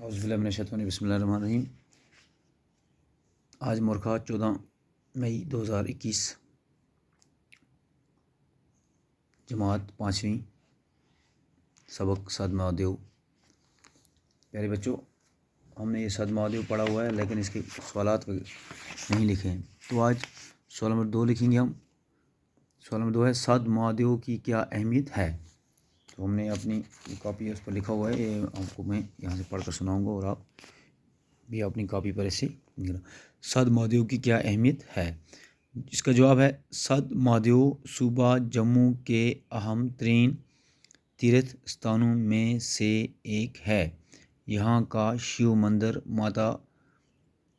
اعوذ باللہ من الشیطان بسم اللہ الرحمن الرحیم۔ آج مورخہ 14 مئی 2021، جماعت 5ویں، سبق صدمہ دیو۔ پیارے بچوں، ہم نے یہ صدمہ دیو پڑھا ہوا ہے لیکن اس کے سوالات نہیں لکھے ہیں، تو آج سوال نمبر 2 لکھیں گے ہم۔ سوال نمبر 2 ہے صدمہ دیو کی کیا اہمیت ہے؟ تو ہم نے اپنی کاپی اس پر لکھا ہوا ہے، یہ آپ کو میں یہاں سے پڑھ کر سناؤں گا اور آپ بھی اپنی کاپی پر اسے صدمہ دیو کی کیا اہمیت ہے۔ اس کا جواب ہے صدمہ دیو صوبہ جموں کے اہم ترین تیرتھ استانوں میں سے ایک ہے۔ یہاں کا شیو مندر ماتا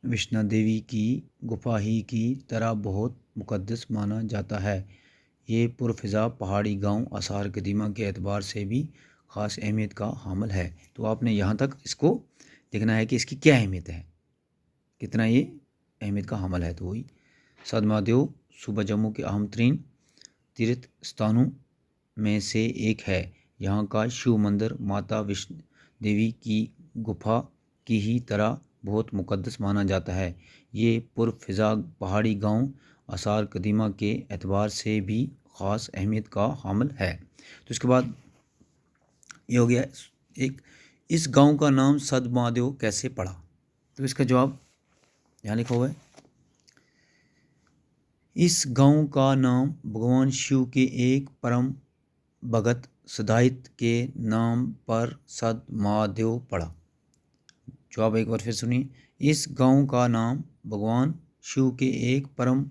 وشنو دیوی کی گپھا ہی کی طرح بہت مقدس مانا جاتا ہے۔ یہ پرفضا پہاڑی گاؤں آثار قدیمہ کے اعتبار سے بھی خاص اہمیت کا حامل ہے۔ تو آپ نے یہاں تک اس کو دیکھنا ہے کہ اس کی کیا اہمیت ہے، کتنا یہ اہمیت کا حامل ہے۔ تو وہی صدمہ دیو صوبہ جموں کے اہم ترین تیرتھ استانوں میں سے ایک ہے۔ یہاں کا شیو مندر ماتا وشنو دیوی کی گپھا کی ہی طرح بہت مقدس مانا جاتا ہے۔ یہ پرفضا پہاڑی گاؤں آثار قدیمہ کے اعتبار سے بھی خاص اہمیت کا حامل ہے۔ تو اس کے بعد یہ ہو گیا ایک، اس گاؤں کا نام صدمہ دیو کیسے پڑا؟ تو اس کا جواب یہاں لکھا ہوا ہے، اس گاؤں کا نام بھگوان شیو کے ایک پرم بھگت سدھائت کے نام پر صدمہ دیو پڑا۔ جواب ایک بار پھر سنیے، اس گاؤں کا نام بھگوان شیو کے ایک پرم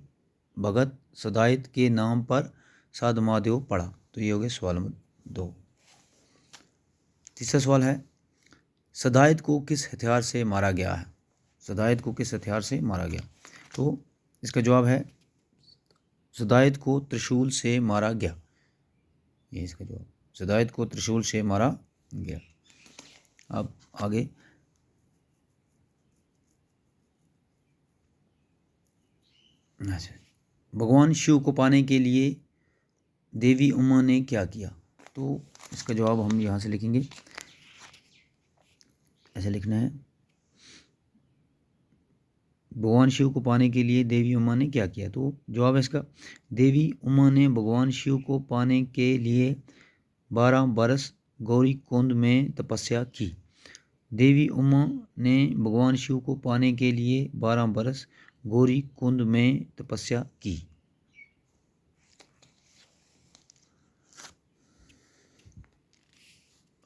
بھگت سدھائت کے نام پر صدمہ دیو پڑا۔ تو یہ ہو گیا سوال نمبر 2۔ تیسرا سوال ہے، سدھائت کو کس ہتھیار سے مارا گیا ہے؟ سدھائت کو کس ہتھیار سے مارا گیا؟ تو اس کا جواب ہے سدھائت کو ترشول سے مارا گیا۔ یہ اس کا جواب، سدھائت کو ترشول سے مارا گیا۔ اب آگے بھگوان شیو کو پانے کے لیے دیوی اما نے کیا کیا؟ تو اس کا جواب ہم یہاں سے لکھیں گے، ایسے لکھنا ہے، بھگوان شیو کو پانے کے لیے دیوی اما نے کیا کیا؟ تو جواب ہے اس کا، دیوی اما نے بھگوان شیو کو پانے کے لیے 12 برس گوری کنڈ میں تپسیا کی۔ دیوی اما نے بھگوان شیو کو پانے کے لیے 12 برس گوری کنڈ میں تپسیا کی۔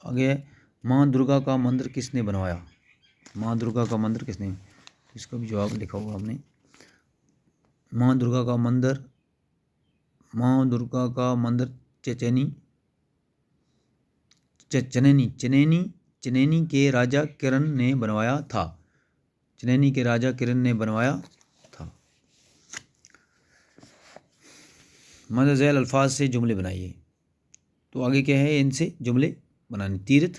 آگے ماں درگا کا مندر کس نے بنوایا؟ ماں درگا کا مندر کس نے؟ اس کا بھی جواب لکھا ہوا ہم نے، ماں درگا کا مندر چنینی کے راجا کرن نے بنوایا تھا۔ چنینی کے راجا کرن نے بنوایا تھا۔ مندرجہ ذیل الفاظ سے جملے بنائیے۔ تو آگے کیا ہے، ان سے جملے بنانے۔ تیرتھ،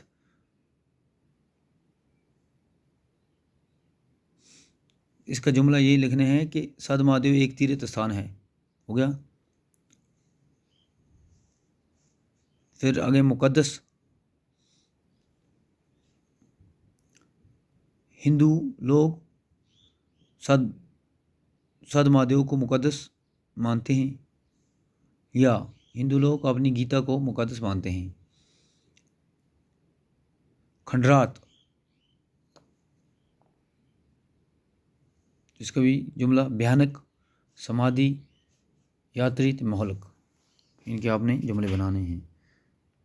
اس کا جملہ یہی لکھنے ہیں کہ صدمہ دیو ایک تیرتھ استھان ہے، ہو گیا۔ پھر آگے مقدس، ہندو لوگ صدمہ دیو کو مقدس مانتے ہیں، یا ہندو لوگ اپنی گیتا کو مقدس مانتے ہیں۔ کھنڈرات، اس کا بھی جملہ بھیانک سمادھی یاتریت مہلک، ان کے آپ نے جملے بنانے ہیں۔